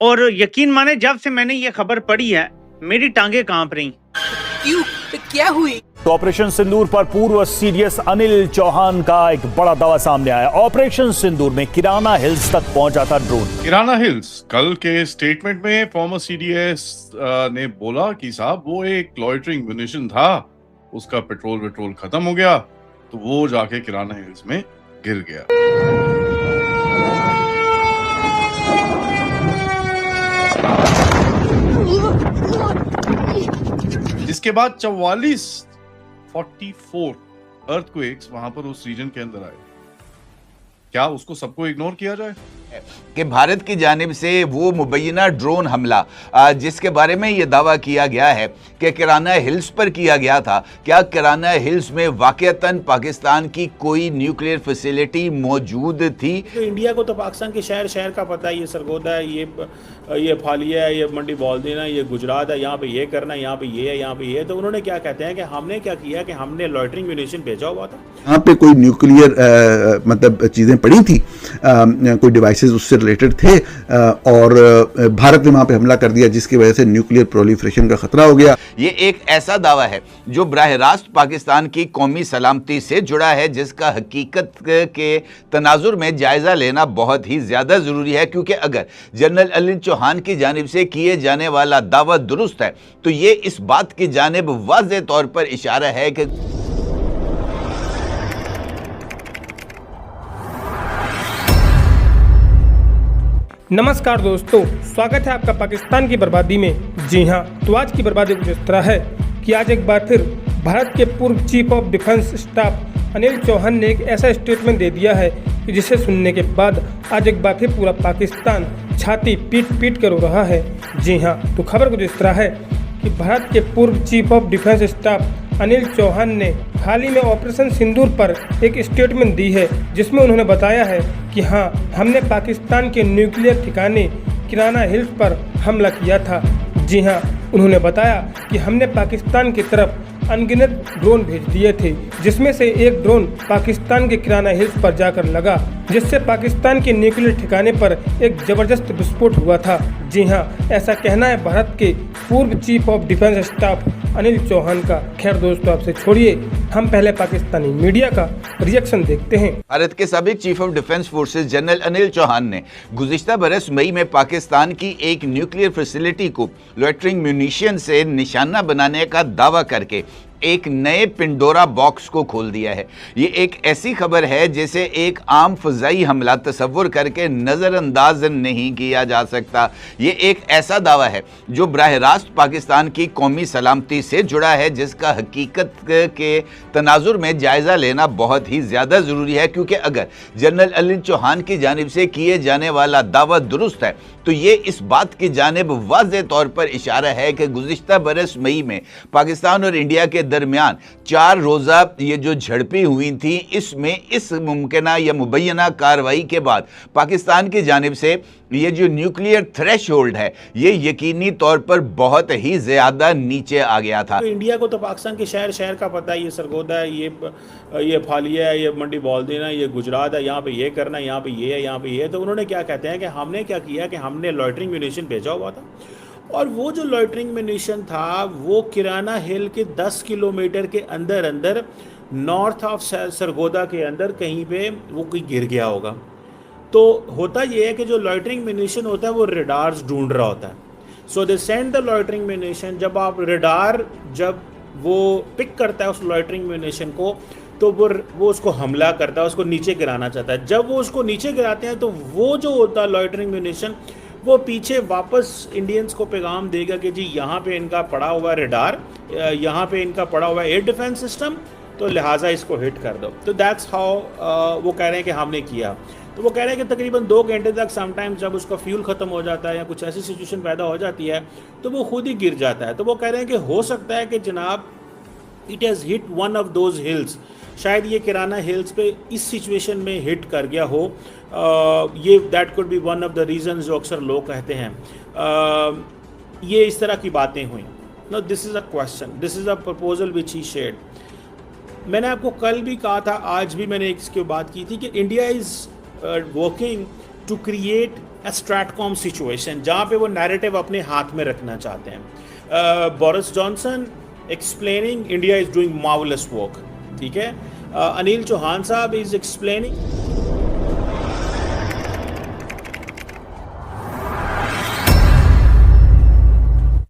और यकीन माने जब से मैंने ये खबर पढ़ी है मेरी टांगे कांप रही। क्यों? क्या हुई? तो ऑपरेशन सिंदूर पर पूर्व सीडीएस अनिल चौहान का एक बड़ा दावा सामने आया। ऑपरेशन सिंदूर में किराना हिल्स तक पहुंचा था ड्रोन। किराना हिल्स कल के स्टेटमेंट में फॉर्मर सीडीएस ने बोला कि साहब वो एक लॉइटरिंग म्यूनिशन था, उसका पेट्रोल खत्म हो गया तो वो जाके किराना हिल्स में गिर गया। इसके बाद 44 अर्थक्वेक्स वहां पर उस रीजन के अंदर आए। क्या उसको सबको इग्नोर किया जाए कि भारत की जानिब से वो मुबैना ड्रोन हमला जिसके बारे में ये दावा किया गया है कि किराना हिल्स पर किया गया था, क्या किराना हिल्स में वाकईतन पाकिस्तान की कोई न्यूक्लियर फैसिलिटी मौजूद थी? तो इंडिया को तो पाकिस्तान के शहर शहर का पता है, ये सरगोदा है, ये फालिया है, ये मंडी बॉलदीन है, ये गुजरात है, यहाँ पे ये करना है, यहाँ पे ये है, यहाँ पे ये। तो उन्होंने क्या कहते हैं कि हमने क्या किया कि हमने लॉइटरिंग म्यूनिशन भेजा हुआ था, यहाँ पे कोई न्यूक्लियर मतलब चीज़ें पड़ी थी, कोई डिवाइसेस उससे रिलेटेड थे और भारत ने वहाँ पे हमला कर दिया जिसकी वजह से न्यूक्लियर प्रोलिफरेशन का खतरा हो गया। ये एक ऐसा दावा है जो बराह रास्त पाकिस्तान की कौमी सलामती से जुड़ा है, जिसका हकीकत के तनाजुर में जायजा लेना बहुत ही ज्यादा जरूरी है, क्योंकि अगर जनरल अनिल चौहान की जानिब से किए जाने वाला दावा दुरुस्त है तो ये इस बात की जानिब वाज़ेह तौर पर इशारा है कि नमस्कार दोस्तों, स्वागत है आपका पाकिस्तान की बर्बादी में। जी हां, तो आज की बर्बादी कुछ इस तरह है कि आज एक बार फिर भारत के पूर्व chief of defence staff Anil Chauhan ने एक ऐसा स्टेटमेंट दे दिया है कि जिसे सुनने के बाद आज एक बार फिर पूरा पाकिस्तान छाती पीट पीट कर रो रहा है। जी हां, तो खबर कुछ इस तरह है कि भारत के पूर्व chief of defence staff Anil Chauhan ने हाल ही में ऑपरेशन सिंदूर पर एक स्टेटमेंट दी है, जिसमें उन्होंने बताया है कि हाँ, हमने पाकिस्तान के न्यूक्लियर ठिकाने किराना हिल्स पर हमला किया था। जी हाँ, उन्होंने बताया कि हमने पाकिस्तान की तरफ अनगिनत ड्रोन भेज दिए थे, जिसमें से एक ड्रोन पाकिस्तान के किराना हिल्स पर जाकर लगा, जिससे पाकिस्तान के न्यूक्लियर ठिकाने पर एक जबरदस्त विस्फोट हुआ था। जी हाँ, ऐसा कहना है भारत के पूर्व chief of defence staff Anil Chauhan का। खैर दोस्तों, आपसे छोड़िए, हम पहले पाकिस्तानी मीडिया का रिएक्शन देखते हैं। भारत के साबिक chief of defence forces general Anil Chauhan ने गुज़िश्ता बरस मई में पाकिस्तान की एक न्यूक्लियर फैसिलिटी को लॉइटरिंग म्यूनिशन से निशाना बनाने का दावा करके एक नए पिंडोरा बॉक्स को खोल दिया है। ये एक ऐसी खबर है जिसे एक आम फजाई हमला तस्वुर करके नज़रअंदाज नहीं किया जा सकता। ये एक ऐसा दावा है जो बराह रास्त पाकिस्तान की कौमी सलामती से जुड़ा है, जिसका हकीकत के तनाजुर में जायज़ा लेना बहुत ही ज़्यादा ज़रूरी है, क्योंकि अगर जनरल अनिल चौहान की जानिब से किए जाने वाला दावा दुरुस्त है तो ये इस बात की जानिब वाज़ेह तौर पर इशारा है कि गुज़िश्ता बरस मई में पाकिस्तान और इंडिया के दरमियान 4 रोज़ा ये जो झड़पें हुई थी, इसमें इस मुमकिना या मुबैना कार्रवाई के बाद पाकिस्तान की जानिब से ये जो न्यूक्लियर थ्रेशोल्ड है ये यकीनी तौर पर बहुत ही ज़्यादा नीचे आ गया था। तो इंडिया को तो पाकिस्तान के शहर शहर का पता है, ये सरगोदा है, ये फालिया है, ये मंडी बॉलदीन है, ये गुजरात है, यहाँ पे ये करना है, यहाँ पे ये है, यहाँ पे ये है। तो उन्होंने क्या कहते हैं कि हमने क्या किया कि हमने लॉइटरिंग म्यूनिशन भेजा हुआ था, और वो जो लॉइटरिंग म्यूनिशन था वो किराना हिल के 10 किलोमीटर के अंदर अंदर नॉर्थ ऑफ सरगोदा के अंदर कहीं पे वो कोई गिर गया होगा। तो होता ये है कि जो लॉइटरिंग म्यूनिशन होता है वो रेडार्स ढूंढ रहा होता है। So they send the loitering munition. जब आप रेडार जब वो पिक करता है उस लॉइटरिंग म्यूनिशन को, तो वो उसको हमला करता है, उसको नीचे गिराना चाहता है। जब वो उसको नीचे गिराते हैं तो वो जो होता है लॉइटरिंग म्यूनिशन, वो पीछे वापस इंडियंस को पैगाम देगा कि जी यहाँ पे इनका पड़ा हुआ रेडार, यहाँ पे इनका पड़ा हुआ एयर डिफेंस सिस्टम, तो लिहाजा इसको हिट कर दो। तो दैट्स हाउ वो कह रहे हैं कि हमने किया। तो वो कह रहे हैं कि तकरीबन 2 घंटे तक समटाइम्स जब उसका फ्यूल ख़त्म हो जाता है या कुछ ऐसी सिचुएशन पैदा हो जाती है तो वो खुद ही गिर जाता है। तो वो कह रहे हैं कि हो सकता है कि जनाब it has hit one of those hills, शायद ये किराना हिल्स पे इस सिचुएशन में हिट कर गया हो। ये that could be one of the reasons जो अक्सर लोग कहते हैं। ये इस तरह की बातें हुई। No, this is a question, this is a proposal which he shared. मैंने आपको कल भी कहा था, आज भी मैंने इसकी बात की थी कि India is working to create stratcom situation जहाँ पे वो नैरेटिव अपने हाथ में रखना चाहते हैं। Boris Johnson explaining India is doing marvellous work, ठीक है। अनिल चौहान साहब इज एक्सप्लेनिंग